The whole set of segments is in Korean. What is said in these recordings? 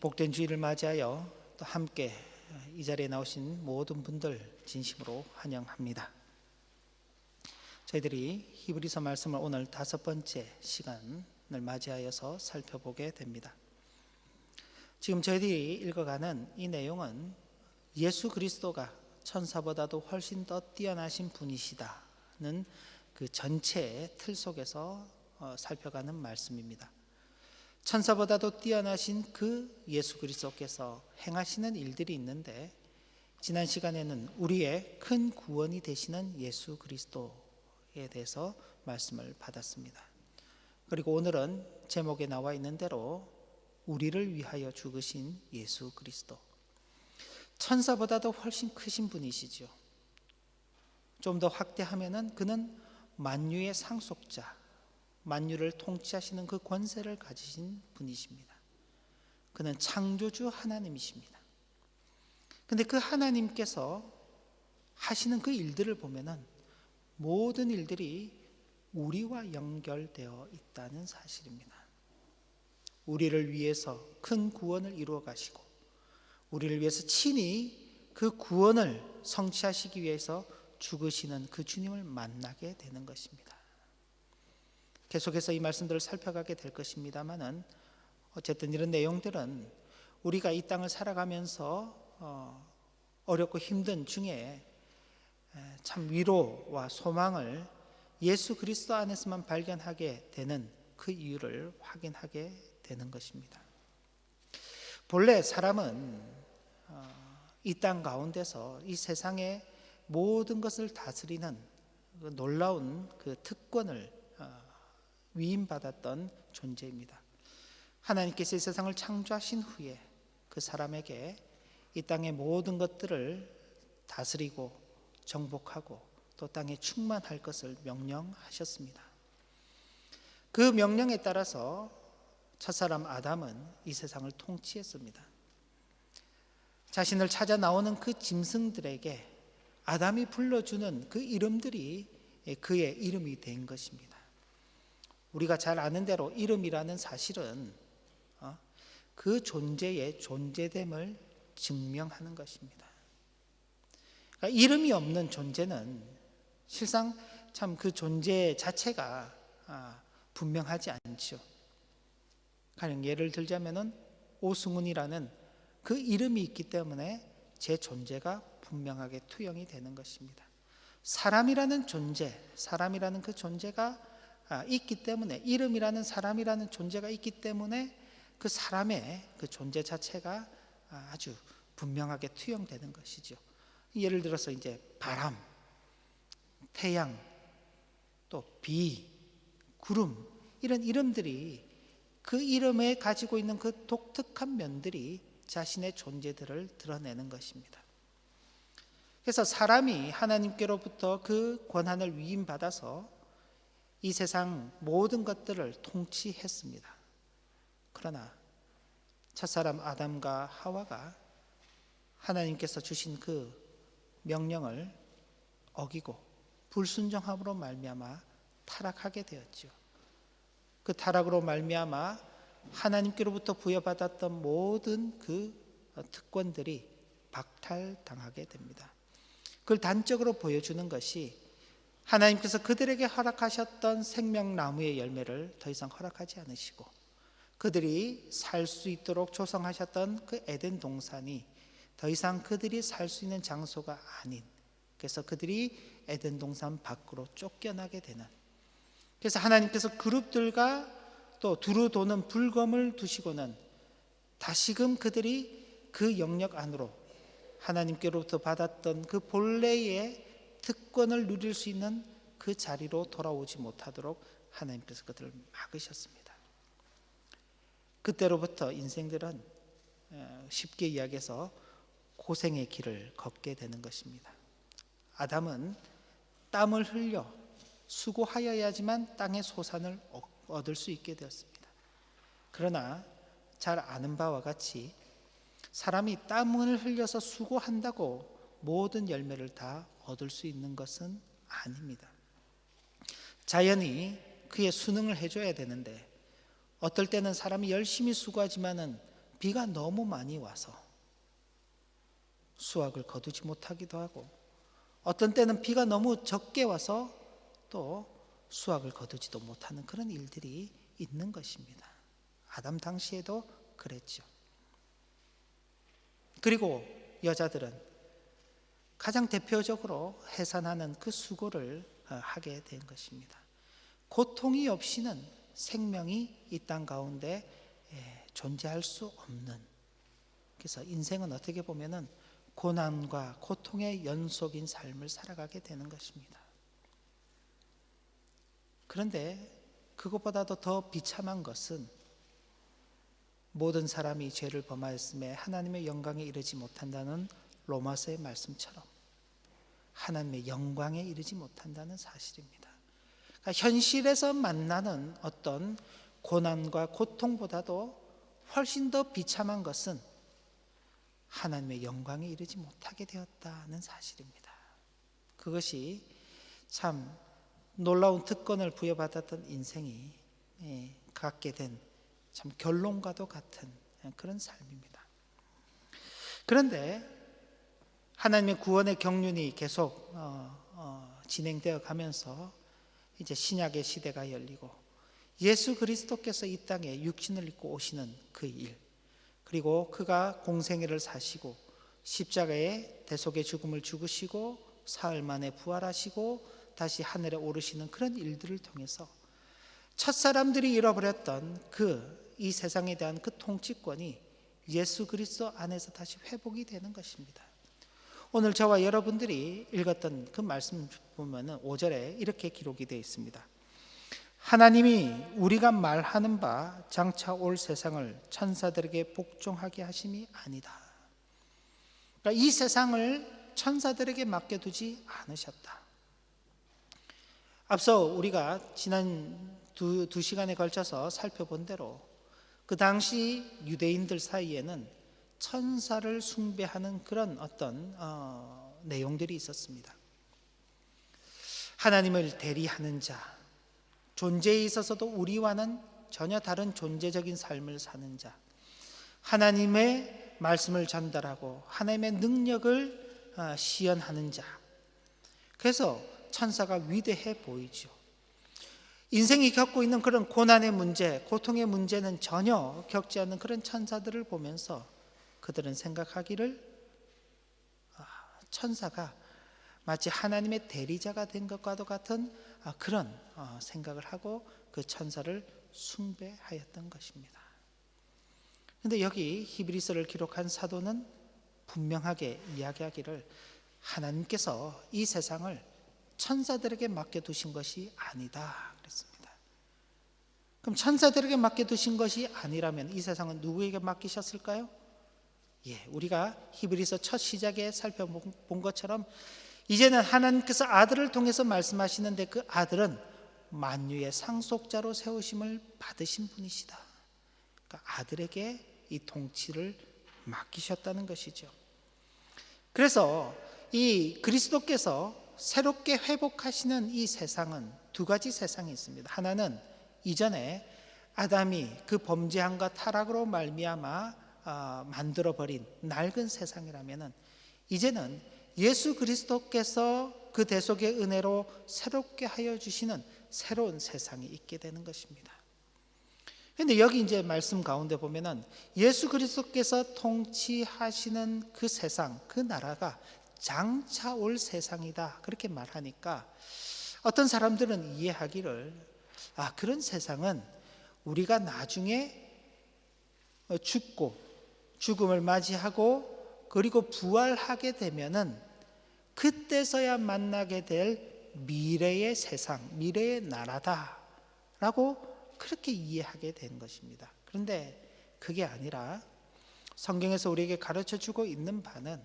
복된 주일을 맞이하여 또 함께 이 자리에 나오신 모든 분들 진심으로 환영합니다. 저희들이 히브리서 말씀을 오늘 5번째 시간을 맞이하여서 살펴보게 됩니다. 지금 저희들이 읽어가는 이 내용은 예수 그리스도가 천사보다도 훨씬 더 뛰어나신 분이시다는 그 전체의 틀 속에서 살펴가는 말씀입니다. 천사보다도 뛰어나신 그 예수 그리스도께서 행하시는 일들이 있는데, 지난 시간에는 우리의 큰 구원이 되시는 예수 그리스도에 대해서 말씀을 받았습니다. 그리고 오늘은 제목에 나와 있는 대로 우리를 위하여 죽으신 예수 그리스도, 천사보다도 훨씬 크신 분이시죠. 좀 더 확대하면은 그는 만유의 상속자, 만유를 통치하시는 그 권세를 가지신 분이십니다. 그는 창조주 하나님이십니다. 근데 그 하나님께서 하시는 그 일들을 보면은 모든 일들이 우리와 연결되어 있다는 사실입니다. 우리를 위해서 큰 구원을 이루어 가시고, 우리를 위해서 친히 그 구원을 성취하시기 위해서 죽으시는 그 주님을 만나게 되는 것입니다. 계속해서 이 말씀들을 살펴가게 될 것입니다만은, 어쨌든 이런 내용들은 우리가 이 땅을 살아가면서 어렵고 힘든 중에 참 위로와 소망을 예수 그리스도 안에서만 발견하게 되는 그 이유를 확인하게 되는 것입니다. 본래 사람은 이 땅 가운데서 이 세상의 모든 것을 다스리는 놀라운 그 특권을 위임받았던 존재입니다. 하나님께서 이 세상을 창조하신 후에 그 사람에게 이 땅의 모든 것들을 다스리고 정복하고 또 땅에 충만할 것을 명령하셨습니다. 그 명령에 따라서 첫사람 아담은 이 세상을 통치했습니다. 자신을 찾아 나오는 그 짐승들에게 아담이 불러주는 그 이름들이 그의 이름이 된 것입니다. 우리가 잘 아는 대로 이름이라는 사실은 그 존재의 존재됨을 증명하는 것입니다. 그러니까 이름이 없는 존재는 실상 참 그 존재 자체가 분명하지 않죠. 가령 예를 들자면은 오승훈이라는 그 이름이 있기 때문에 제 존재가 분명하게 투영이 되는 것입니다. 사람이라는 존재, 사람이라는 그 존재가 있기 때문에, 이름이라는 사람이라는 존재가 있기 때문에 그 사람의 그 존재 자체가 아주 분명하게 투영되는 것이죠. 예를 들어서 이제 바람, 태양, 또 비, 구름, 이런 이름들이 그 이름에 가지고 있는 그 독특한 면들이 자신의 존재들을 드러내는 것입니다. 그래서 사람이 하나님께로부터 그 권한을 위임받아서 이 세상 모든 것들을 통치했습니다. 그러나 첫사람 아담과 하와가 하나님께서 주신 그 명령을 어기고 불순종함으로 말미암아 타락하게 되었죠. 그 타락으로 말미암아 하나님께로부터 부여받았던 모든 그 특권들이 박탈당하게 됩니다. 그걸 단적으로 보여주는 것이 하나님께서 그들에게 허락하셨던 생명나무의 열매를 더 이상 허락하지 않으시고, 그들이 살 수 있도록 조성하셨던 그 에덴 동산이 더 이상 그들이 살 수 있는 장소가 아닌, 그래서 그들이 에덴 동산 밖으로 쫓겨나게 되는, 그래서 하나님께서 그룹들과 또 두루 도는 불검을 두시고는 다시금 그들이 그 영역 안으로 하나님께로부터 받았던 그 본래의 특권을 누릴 수 있는 그 자리로 돌아오지 못하도록 하나님께서 그들을 막으셨습니다. 그때로부터 인생들은 쉽게 이야기해서 고생의 길을 걷게 되는 것입니다. 아담은 땀을 흘려 수고하여야지만 땅의 소산을 얻을 수 있게 되었습니다. 그러나 잘 아는 바와 같이 사람이 땀을 흘려서 수고한다고 모든 열매를 다 얻을 수 있는 것은 아닙니다. 자연이 그의 수능을 해줘야 되는데, 어떨 때는 사람이 열심히 수고하지만은 비가 너무 많이 와서 수확을 거두지 못하기도 하고, 어떤 때는 비가 너무 적게 와서 또 수확을 거두지도 못하는 그런 일들이 있는 것입니다. 아담 당시에도 그랬죠. 그리고 여자들은 가장 대표적으로 해산하는 그 수고를 하게 된 것입니다. 고통이 없이는 생명이 이 땅 가운데 존재할 수 없는, 그래서 인생은 어떻게 보면은 고난과 고통의 연속인 삶을 살아가게 되는 것입니다. 그런데 그것보다도 더 비참한 것은 모든 사람이 죄를 범하였음에 하나님의 영광에 이르지 못한다는 로마서의 말씀처럼 하나님의 영광에 이르지 못한다는 사실입니다. 그러니까 현실에서 만나는 어떤 고난과 고통보다도 훨씬 더 비참한 것은 하나님의 영광에 이르지 못하게 되었다는 사실입니다. 그것이 참 놀라운 특권을 부여받았던 인생이 갖게 된 참 결론과도 같은 그런 삶입니다. 그런데 하나님의 구원의 경륜이 계속 진행되어 가면서 이제 신약의 시대가 열리고 예수 그리스도께서 이 땅에 육신을 입고 오시는 그 일, 그리고 그가 공생애를 사시고 십자가에 대속의 죽음을 죽으시고 사흘 만에 부활하시고 다시 하늘에 오르시는 그런 일들을 통해서 첫사람들이 잃어버렸던 이 세상에 대한 그 통치권이 예수 그리스도 안에서 다시 회복이 되는 것입니다. 오늘 저와 여러분들이 읽었던 그 말씀 보면은 5절에 이렇게 기록이 되어 있습니다. 하나님이 우리가 말하는 바 장차 올 세상을 천사들에게 복종하게 하심이 아니다. 그러니까 이 세상을 천사들에게 맡겨두지 않으셨다. 앞서 우리가 지난 두 시간에 걸쳐서 살펴본 대로 그 당시 유대인들 사이에는 천사를 숭배하는 그런 어떤 내용들이 있었습니다. 하나님을 대리하는 자, 존재에 있어서도 우리와는 전혀 다른 존재적인 삶을 사는 자, 하나님의 말씀을 전달하고 하나님의 능력을 시연하는 자. 그래서 천사가 위대해 보이죠. 인생이 겪고 있는 그런 고난의 문제, 고통의 문제는 전혀 겪지 않는 그런 천사들을 보면서 그들은 생각하기를 천사가 마치 하나님의 대리자가 된 것과도 같은 그런 생각을 하고 그 천사를 숭배하였던 것입니다. 그런데 여기 히브리서를 기록한 사도는 분명하게 이야기하기를 하나님께서 이 세상을 천사들에게 맡겨두신 것이 아니다 그랬습니다. 그럼 천사들에게 맡겨두신 것이 아니라면 이 세상은 누구에게 맡기셨을까요? 우리가 히브리서 첫 시작에 살펴본 것처럼 이제는 하나님께서 아들을 통해서 말씀하시는데 그 아들은 만유의 상속자로 세우심을 받으신 분이시다. 그러니까 아들에게 이 통치를 맡기셨다는 것이죠. 그래서 이 그리스도께서 새롭게 회복하시는 이 세상은 두 가지 세상이 있습니다. 하나는 이전에 아담이 그 범죄함과 타락으로 말미암아 만들어버린 낡은 세상이라면 이제는 예수 그리스도께서 그 대속의 은혜로 새롭게 하여 주시는 새로운 세상이 있게 되는 것입니다. 그런데 여기 이제 말씀 가운데 보면은 예수 그리스도께서 통치하시는 그 세상, 그 나라가 장차 올 세상이다 그렇게 말하니까 어떤 사람들은 이해하기를 그런 세상은 우리가 나중에 죽고 죽음을 맞이하고 그리고 부활하게 되면은 그때서야 만나게 될 미래의 세상, 미래의 나라다라고 그렇게 이해하게 된 것입니다. 그런데 그게 아니라 성경에서 우리에게 가르쳐주고 있는 바는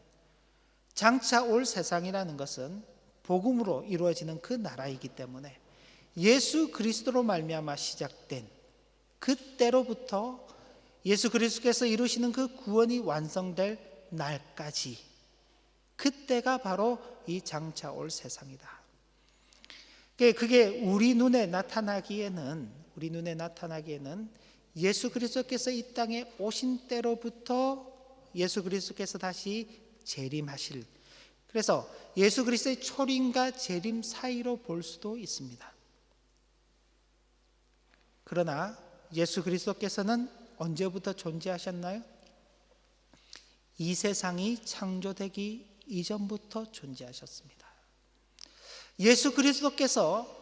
장차 올 세상이라는 것은 복음으로 이루어지는 그 나라이기 때문에 예수 그리스도로 말미암아 시작된 그때로부터 예수 그리스도께서 이루시는 그 구원이 완성될 날까지, 그때가 바로 이 장차 올 세상이다. 그게 우리 눈에 나타나기에는 예수 그리스도께서 이 땅에 오신 때로부터 예수 그리스도께서 다시 재림하실, 그래서 예수 그리스도의 초림과 재림 사이로 볼 수도 있습니다. 그러나 예수 그리스도께서는 언제부터 존재하셨나요? 이 세상이 창조되기 이전부터 존재하셨습니다. 예수 그리스도께서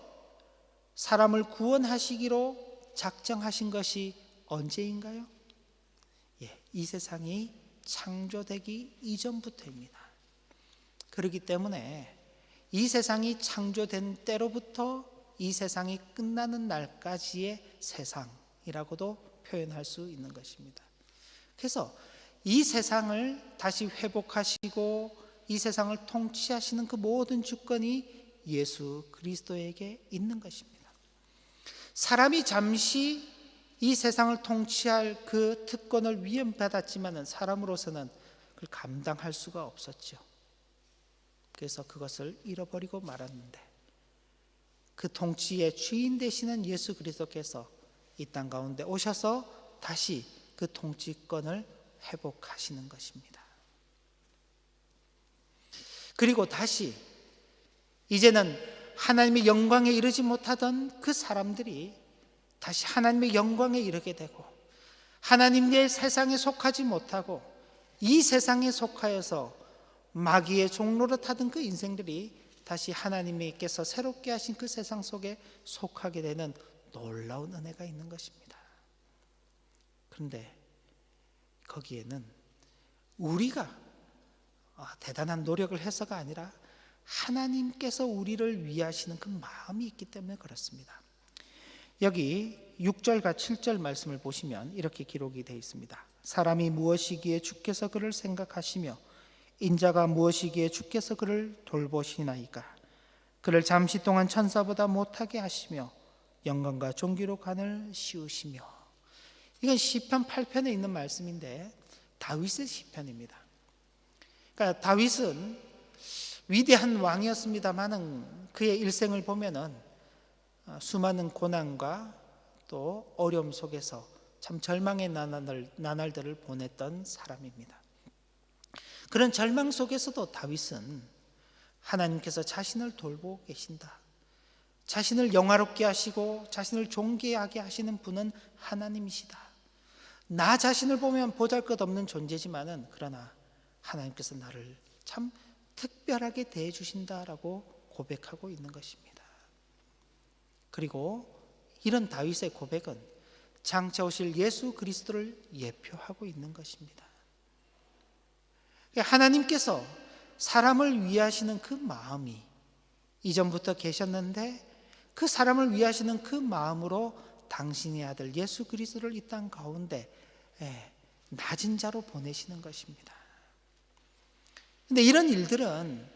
사람을 구원하시기로 작정하신 것이 언제인가요? 이 세상이 창조되기 이전부터입니다. 그렇기 때문에 이 세상이 창조된 때로부터 이 세상이 끝나는 날까지의 세상이라고도 표현할 수 있는 것입니다. 그래서 이 세상을 다시 회복하시고 이 세상을 통치하시는 그 모든 주권이 예수 그리스도에게 있는 것입니다. 사람이 잠시 이 세상을 통치할 그 특권을 위임받았지만 사람으로서는 그걸 감당할 수가 없었죠. 그래서 그것을 잃어버리고 말았는데, 그 통치의 주인 되시는 예수 그리스도께서 이 땅 가운데 오셔서 다시 그 통치권을 회복하시는 것입니다. 그리고 다시 이제는 하나님의 영광에 이르지 못하던 그 사람들이 다시 하나님의 영광에 이르게 되고, 하나님의 세상에 속하지 못하고 이 세상에 속하여서 마귀의 종로를 타던 그 인생들이 다시 하나님께서 새롭게 하신 그 세상 속에 속하게 되는 놀라운 은혜가 있는 것입니다. 그런데 거기에는 우리가 대단한 노력을 해서가 아니라 하나님께서 우리를 위하시는 그 마음이 있기 때문에 그렇습니다. 여기 6절과 7절 말씀을 보시면 이렇게 기록이 되어 있습니다. 사람이 무엇이기에 주께서 그를 생각하시며 인자가 무엇이기에 주께서 그를 돌보시나이까. 그를 잠시 동안 천사보다 못하게 하시며 영광과 존귀로 관을 씌우시며. 이건 시편 8편에 있는 말씀인데 다윗의 시편입니다. 그러니까 다윗은 위대한 왕이었습니다만 그의 일생을 보면은 수많은 고난과 또 어려움 속에서 참 절망의 나날들을 보냈던 사람입니다. 그런 절망 속에서도 다윗은 하나님께서 자신을 돌보고 계신다, 자신을 영화롭게 하시고 자신을 존귀하게 하시는 분은 하나님이시다, 나 자신을 보면 보잘것없는 존재지만은 그러나 하나님께서 나를 참 특별하게 대해 주신다라고 고백하고 있는 것입니다. 그리고 이런 다윗의 고백은 장차 오실 예수 그리스도를 예표하고 있는 것입니다. 하나님께서 사람을 위하시는 그 마음이 이전부터 계셨는데 그 사람을 위하시는 그 마음으로 당신의 아들 예수 그리스도를 이 땅 가운데 낮은 자로 보내시는 것입니다. 그런데 이런 일들은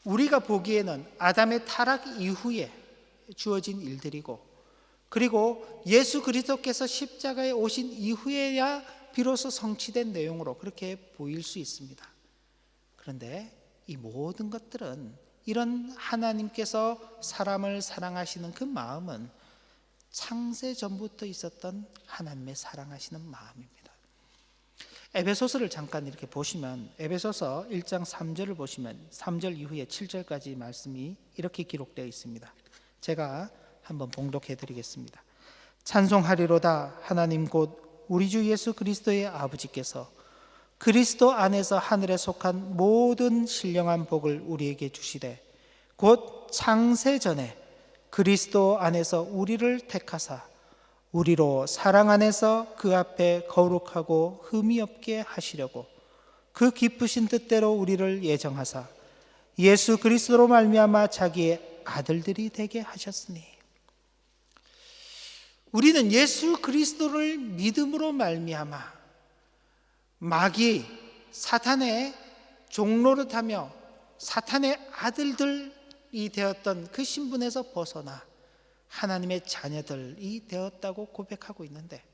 우리가 보기에는 아담의 타락 이후에 주어진 일들이고, 그리고 예수 그리스도께서 십자가에 오신 이후에야 비로소 성취된 내용으로 그렇게 보일 수 있습니다. 그런데 이 모든 것들은 이런 하나님께서 사람을 사랑하시는 그 마음은 창세 전부터 있었던 하나님의 사랑하시는 마음입니다. 에베소서를 잠깐 이렇게 보시면 에베소서 1장 3절을 보시면 3절 이후에 7절까지 말씀이 이렇게 기록되어 있습니다. 제가 한번 봉독해 드리겠습니다. 찬송하리로다 하나님 곧 우리 주 예수 그리스도의 아버지께서 그리스도 안에서 하늘에 속한 모든 신령한 복을 우리에게 주시되 곧 창세 전에 그리스도 안에서 우리를 택하사 우리로 사랑 안에서 그 앞에 거룩하고 흠이 없게 하시려고 그 기쁘신 뜻대로 우리를 예정하사 예수 그리스도로 말미암아 자기의 아들들이 되게 하셨으니. 우리는 예수 그리스도를 믿음으로 말미암아 마귀 사탄의 종노릇하며 사탄의 아들들이 되었던 그 신분에서 벗어나 하나님의 자녀들이 되었다고 고백하고 있는데,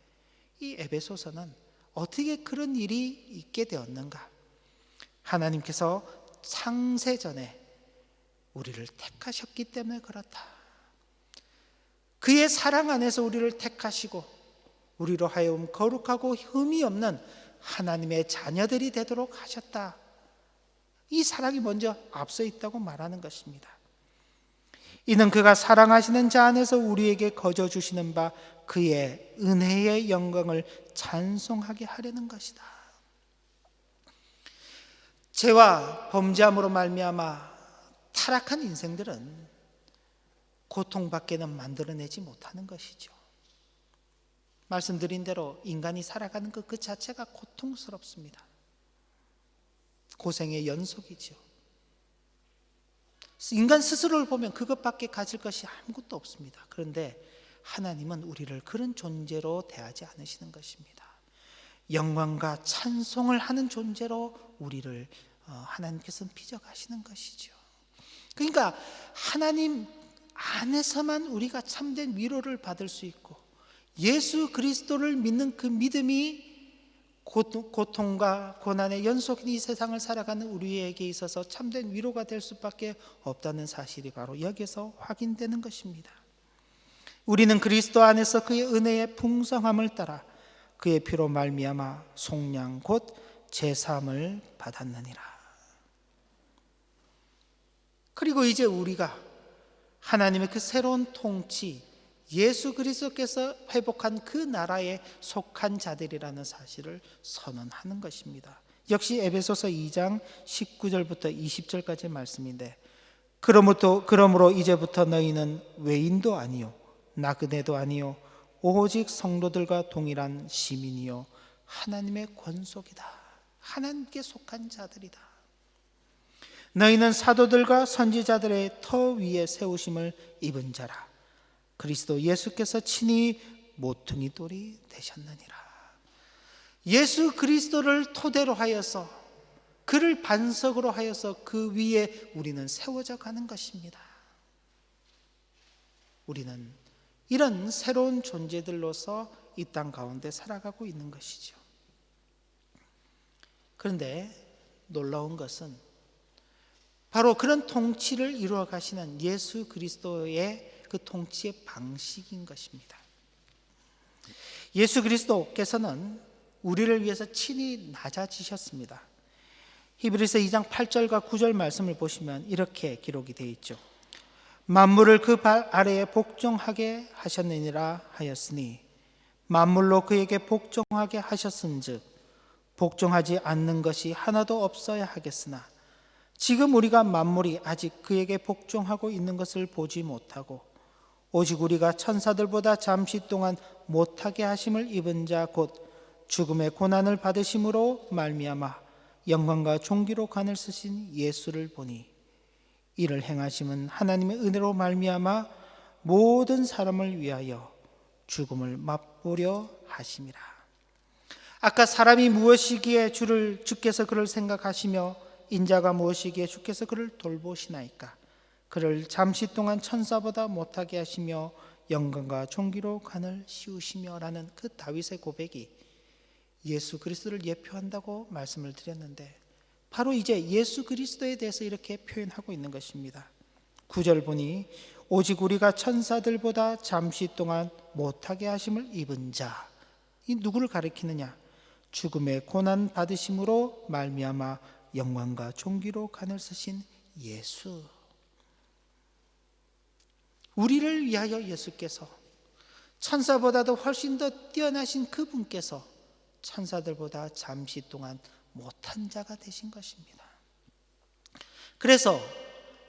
이 에베소서는 어떻게 그런 일이 있게 되었는가? 하나님께서 창세 전에 우리를 택하셨기 때문에 그렇다. 그의 사랑 안에서 우리를 택하시고 우리로 하여금 거룩하고 흠이 없는 하나님의 자녀들이 되도록 하셨다. 이 사랑이 먼저 앞서 있다고 말하는 것입니다. 이는 그가 사랑하시는 자 안에서 우리에게 거저 주시는 바 그의 은혜의 영광을 찬송하게 하려는 것이다. 죄와 범죄함으로 말미암아 타락한 인생들은 고통밖에는 만들어내지 못하는 것이죠. 말씀드린 대로 인간이 살아가는 것 그 자체가 고통스럽습니다. 고생의 연속이죠. 인간 스스로를 보면 그것밖에 가질 것이 아무것도 없습니다. 그런데 하나님은 우리를 그런 존재로 대하지 않으시는 것입니다. 영광과 찬송을 하는 존재로 우리를 하나님께서는 빚어가시는 것이죠. 그러니까 하나님 안에서만 우리가 참된 위로를 받을 수 있고, 예수 그리스도를 믿는 그 믿음이 고통과 고난의 연속인 이 세상을 살아가는 우리에게 있어서 참된 위로가 될 수밖에 없다는 사실이 바로 여기서 확인되는 것입니다. 우리는 그리스도 안에서 그의 은혜의 풍성함을 따라 그의 피로 말미암아 속량 곧 제사함을 받았느니라. 그리고 이제 우리가 하나님의 그 새로운 통치, 예수 그리스도께서 회복한 그 나라에 속한 자들이라는 사실을 선언하는 것입니다. 역시 에베소서 2장 19절부터 20절까지의 말씀인데, 그러므로 이제부터 너희는 외인도 아니요 나그네도 아니요 오직 성도들과 동일한 시민이요 하나님의 권속이다. 하나님께 속한 자들이다. 너희는 사도들과 선지자들의 터 위에 세우심을 입은 자라. 그리스도 예수께서 친히 모퉁이 돌이 되셨느니라. 예수 그리스도를 토대로 하여서, 그를 반석으로 하여서 그 위에 우리는 세워져 가는 것입니다. 우리는 이런 새로운 존재들로서 이 땅 가운데 살아가고 있는 것이죠. 그런데 놀라운 것은 바로 그런 통치를 이루어 가시는 예수 그리스도의 그 통치의 방식인 것입니다. 예수 그리스도께서는 우리를 위해서 친히 낮아지셨습니다. 히브리서 2장 8절과 9절 말씀을 보시면 이렇게 기록이 되어 있죠. 만물을 그 발 아래에 복종하게 하셨느니라 하였으니 만물로 그에게 복종하게 하셨은즉 복종하지 않는 것이 하나도 없어야 하겠으나 지금 우리가 만물이 아직 그에게 복종하고 있는 것을 보지 못하고 오직 우리가 천사들보다 잠시 동안 못하게 하심을 입은 자 곧 죽음의 고난을 받으심으로 말미암아 영광과 존귀로 관을 쓰신 예수를 보니 이를 행하심은 하나님의 은혜로 말미암아 모든 사람을 위하여 죽음을 맛보려 하심이라. 아까 사람이 무엇이기에 주께서 그를 생각하시며 인자가 무엇이기에 주께서 그를 돌보시나이까. 그를 잠시 동안 천사보다 못하게 하시며 영광과 존귀로 관을 씌우시며 라는 그 다윗의 고백이 예수 그리스도를 예표한다고 말씀을 드렸는데, 바로 이제 예수 그리스도에 대해서 이렇게 표현하고 있는 것입니다. 9절 보니 오직 우리가 천사들보다 잠시 동안 못하게 하심을 입은 자, 이 누구를 가리키느냐? 죽음의 고난 받으심으로 말미암아 영광과 존귀로 관을 쓰신 예수. 우리를 위하여 예수께서, 천사보다도 훨씬 더 뛰어나신 그분께서 천사들보다 잠시 동안 못한 자가 되신 것입니다. 그래서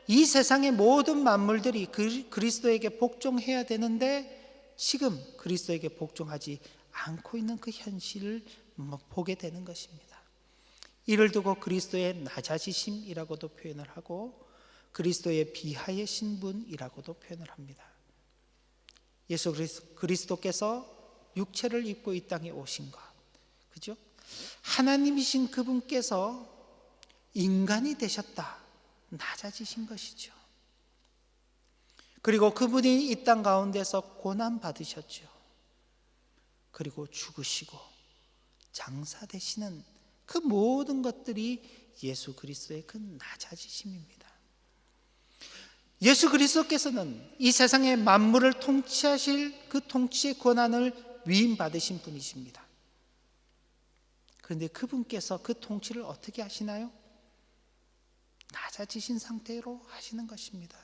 이 세상의 모든 만물들이 그리스도에게 복종해야 되는데 지금 그리스도에게 복종하지 않고 있는 그 현실을 보게 되는 것입니다. 이를 두고 그리스도의 낮아지심이라고도 표현을 하고 그리스도의 비하의 신분이라고도 표현을 합니다. 예수 그리스도께서 육체를 입고 이 땅에 오신 것, 그죠? 하나님이신 그분께서 인간이 되셨다, 낮아지신 것이죠. 그리고 그분이 이 땅 가운데서 고난 받으셨죠. 그리고 죽으시고 장사되시는 그 모든 것들이 예수 그리스도의 그 낮아지심입니다. 예수 그리스도께서는 이 세상의 만물을 통치하실 그 통치의 권한을 위임받으신 분이십니다. 그런데 그분께서 그 통치를 어떻게 하시나요? 낮아지신 상태로 하시는 것입니다.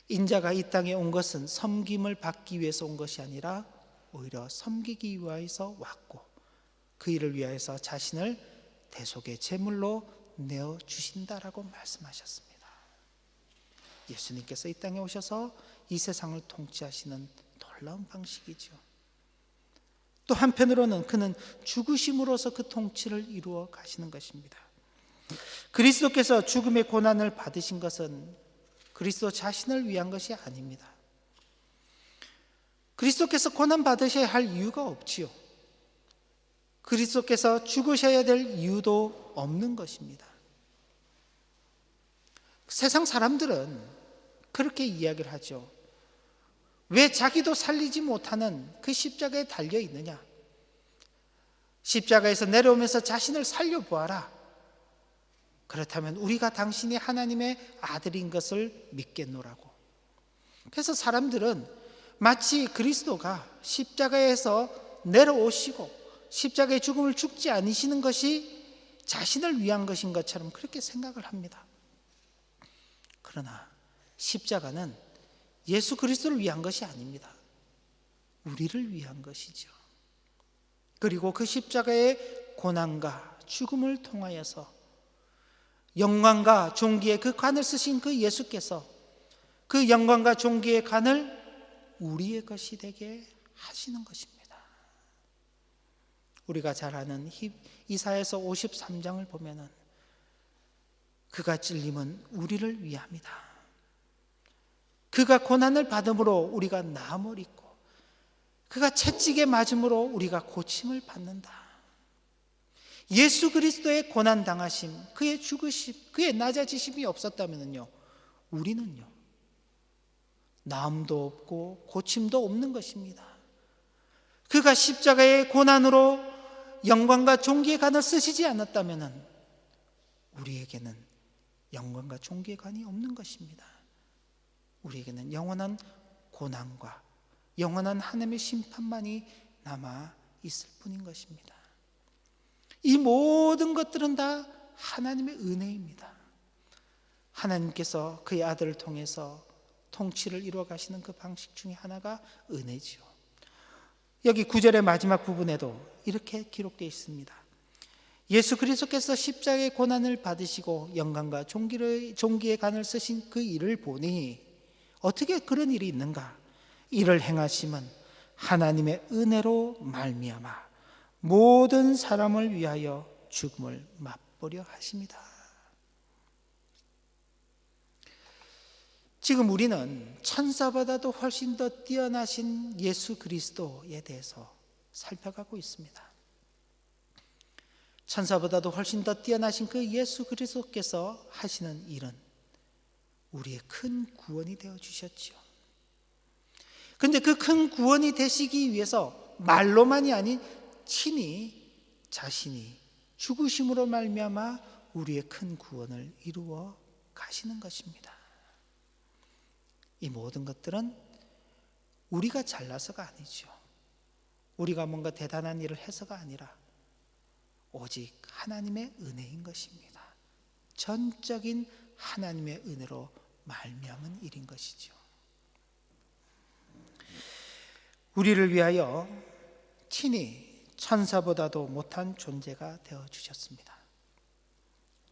인자가 이 땅에 온 것은 섬김을 받기 위해서 온 것이 아니라 오히려 섬기기 위해서 왔고, 그 일을 위하여서 자신을 대속의 제물로 내어주신다라고 말씀하셨습니다. 예수님께서 이 땅에 오셔서 이 세상을 통치하시는 놀라운 방식이죠. 또 한편으로는 그는 죽으심으로써 그 통치를 이루어 가시는 것입니다. 그리스도께서 죽음의 고난을 받으신 것은 그리스도 자신을 위한 것이 아닙니다. 그리스도께서 고난 받으셔야 할 이유가 없지요. 그리스도께서 죽으셔야 될 이유도 없는 것입니다. 세상 사람들은 그렇게 이야기를 하죠. 왜 자기도 살리지 못하는 그 십자가에 달려 있느냐? 십자가에서 내려오면서 자신을 살려보아라. 그렇다면 우리가 당신이 하나님의 아들인 것을 믿겠노라고. 그래서 사람들은 마치 그리스도가 십자가에서 내려오시고 십자가의 죽음을 죽지 않으시는 것이 자신을 위한 것인 것처럼 그렇게 생각을 합니다. 그러나 십자가는 예수 그리스도를 위한 것이 아닙니다. 우리를 위한 것이죠. 그리고 그 십자가의 고난과 죽음을 통하여서 영광과 존귀의 그 관을 쓰신 그 예수께서 그 영광과 존귀의 관을 우리의 것이 되게 하시는 것입니다. 우리가 잘 아는 이사야서 53장을 보면은 그가 찔림은 우리를 위함이다. 그가 고난을 받음으로 우리가 나음을 입고 그가 채찍에 맞음으로 우리가 고침을 받는다. 예수 그리스도의 고난 당하심, 그의 죽으심, 그의 낮아지심이 없었다면요, 우리는요 나음도 없고 고침도 없는 것입니다. 그가 십자가의 고난으로 영광과 존귀의 관을 쓰시지 않았다면 우리에게는 영광과 존귀의 관이 없는 것입니다. 우리에게는 영원한 고난과 영원한 하나님의 심판만이 남아 있을 뿐인 것입니다. 이 모든 것들은 다 하나님의 은혜입니다. 하나님께서 그의 아들을 통해서 통치를 이루어 가시는 그 방식 중에 하나가 은혜지요. 여기 9절의 마지막 부분에도 이렇게 기록되어 있습니다. 예수 그리스도께서 십자가의 고난을 받으시고 영광과 존귀의 관을 쓰신 그 일을 보니 어떻게 그런 일이 있는가? 이를 행하심은 하나님의 은혜로 말미암아 모든 사람을 위하여 죽음을 맛보려 하십니다. 지금 우리는 천사보다도 훨씬 더 뛰어나신 예수 그리스도에 대해서 살펴가고 있습니다. 천사보다도 훨씬 더 뛰어나신 그 예수 그리스도께서 하시는 일은 우리의 큰 구원이 되어 주셨지요. 그런데 그 큰 구원이 되시기 위해서 말로만이 아닌 친히 자신이 죽으심으로 말미암아 우리의 큰 구원을 이루어 가시는 것입니다. 이 모든 것들은 우리가 잘나서가 아니죠. 우리가 뭔가 대단한 일을 해서가 아니라 오직 하나님의 은혜인 것입니다. 전적인 하나님의 은혜로 말미암은 일인 것이죠. 우리를 위하여 친히 천사보다도 못한 존재가 되어 주셨습니다.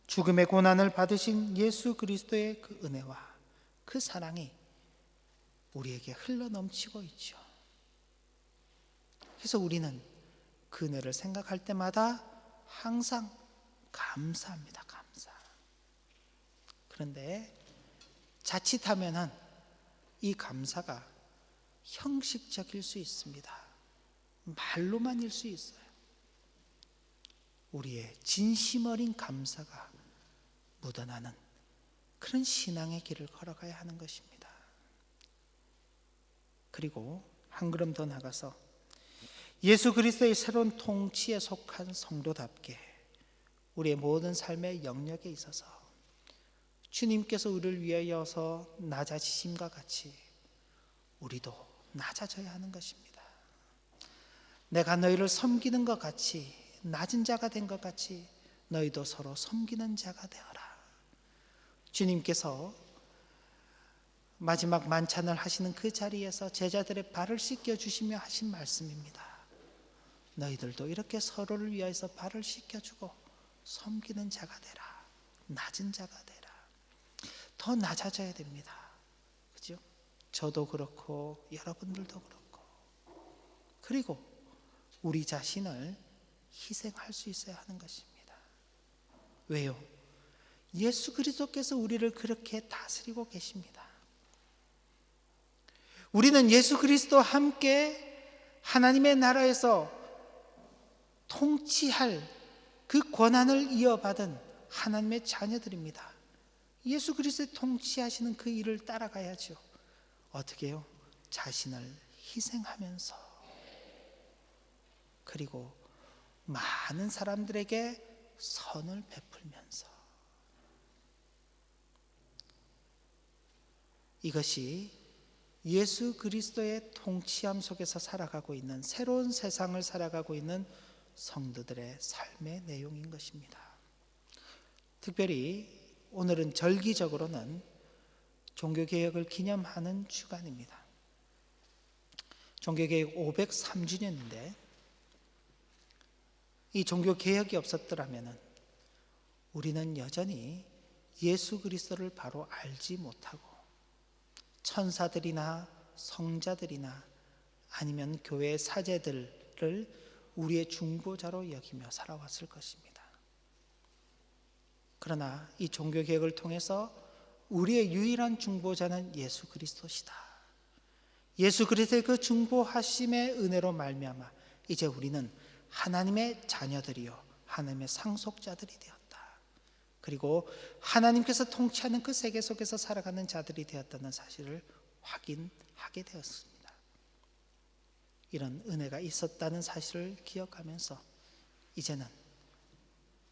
죽음의 고난을 받으신 예수 그리스도의 그 은혜와 그 사랑이 우리에게 흘러넘치고 있죠. 그래서 우리는 그 은혜를 생각할 때마다 항상 감사합니다. 감사. 그런데 자칫하면은 이 감사가 형식적일 수 있습니다. 말로만일 수 있어요. 우리의 진심 어린 감사가 묻어나는 그런 신앙의 길을 걸어가야 하는 것입니다. 그리고 한 걸음 더 나가서 예수 그리스도의 새로운 통치에 속한 성도답게 우리의 모든 삶의 영역에 있어서 주님께서 우리를 위하여서 낮아지심과 같이 우리도 낮아져야 하는 것입니다. 내가 너희를 섬기는 것 같이, 낮은 자가 된 것 같이 너희도 서로 섬기는 자가 되어라. 주님께서 마지막 만찬을 하시는 그 자리에서 제자들의 발을 씻겨주시며 하신 말씀입니다. 너희들도 이렇게 서로를 위하여서 발을 씻겨주고 섬기는 자가 되라. 낮은 자가 되라. 더 낮아져야 됩니다. 그죠? 저도 그렇고 여러분들도 그렇고, 그리고 우리 자신을 희생할 수 있어야 하는 것입니다. 왜요? 예수 그리스도께서 우리를 그렇게 다스리고 계십니다. 우리는 예수 그리스도와 함께 하나님의 나라에서 통치할 그 권한을 이어받은 하나님의 자녀들입니다. 예수 그리스도의 통치하시는 그 일을 따라가야죠. 어떻게 해요? 자신을 희생하면서, 그리고 많은 사람들에게 선을 베풀면서. 이것이 예수 그리스도의 통치함 속에서 살아가고 있는, 새로운 세상을 살아가고 있는 성도들의 삶의 내용인 것입니다. 특별히 오늘은 절기적으로는 종교개혁을 기념하는 주간입니다. 종교개혁 503주년인데 이 종교개혁이 없었더라면 우리는 여전히 예수 그리스도를 바로 알지 못하고 천사들이나 성자들이나 아니면 교회의 사제들을 우리의 중보자로 여기며 살아왔을 것입니다. 그러나 이 종교개혁을 통해서 우리의 유일한 중보자는 예수 그리스도시다. 예수 그리스도의 그 중보하심의 은혜로 말미암아 이제 우리는 하나님의 자녀들이요 하나님의 상속자들이 되었다. 그리고 하나님께서 통치하는 그 세계 속에서 살아가는 자들이 되었다는 사실을 확인하게 되었습니다. 이런 은혜가 있었다는 사실을 기억하면서 이제는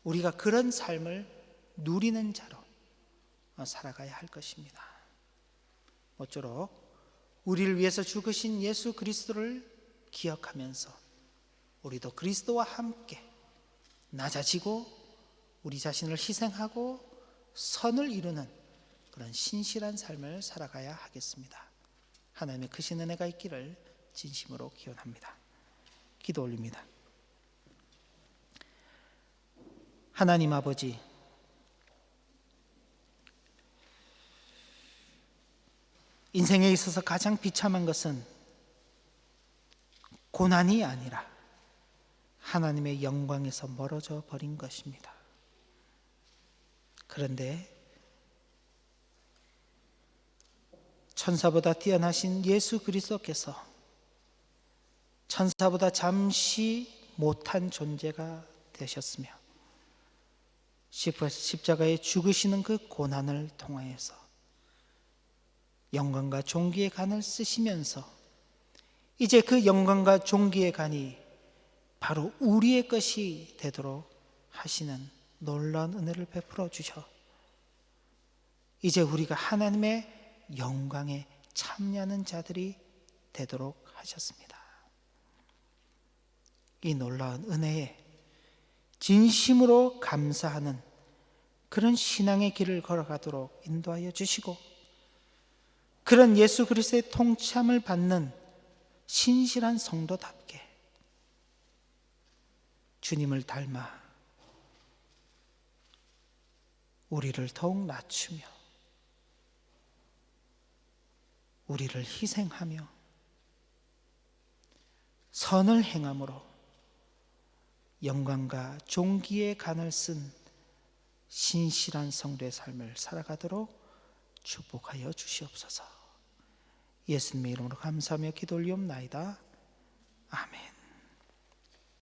우리가 그런 삶을 누리는 자로 살아가야 할 것입니다. 모쪼록 우리를 위해서 죽으신 예수 그리스도를 기억하면서 우리도 그리스도와 함께 낮아지고 우리 자신을 희생하고 선을 이루는 그런 신실한 삶을 살아가야 하겠습니다. 하나님의 크신 은혜가 있기를 진심으로 기원합니다. 기도 올립니다. 하나님 아버지, 인생에 있어서 가장 비참한 것은 고난이 아니라 하나님의 영광에서 멀어져 버린 것입니다. 그런데 천사보다 뛰어나신 예수 그리스도께서 천사보다 잠시 못한 존재가 되셨으며 십자가에 죽으시는 그 고난을 통하여서 영광과 존귀의 간을 쓰시면서 이제 그 영광과 존귀의 간이 바로 우리의 것이 되도록 하시는 놀라운 은혜를 베풀어 주셔 이제 우리가 하나님의 영광에 참여하는 자들이 되도록 하셨습니다. 이 놀라운 은혜에 진심으로 감사하는 그런 신앙의 길을 걸어가도록 인도하여 주시고 그런 예수 그리스도의 통참을 받는 신실한 성도답게 주님을 닮아 우리를 더욱 낮추며 우리를 희생하며 선을 행함으로 영광과 존귀의 간을 쓴 신실한 성도의 삶을 살아가도록 축복하여 주시옵소서. 예수님의 이름으로 감사하며 기도 올리옵나이다. 아멘.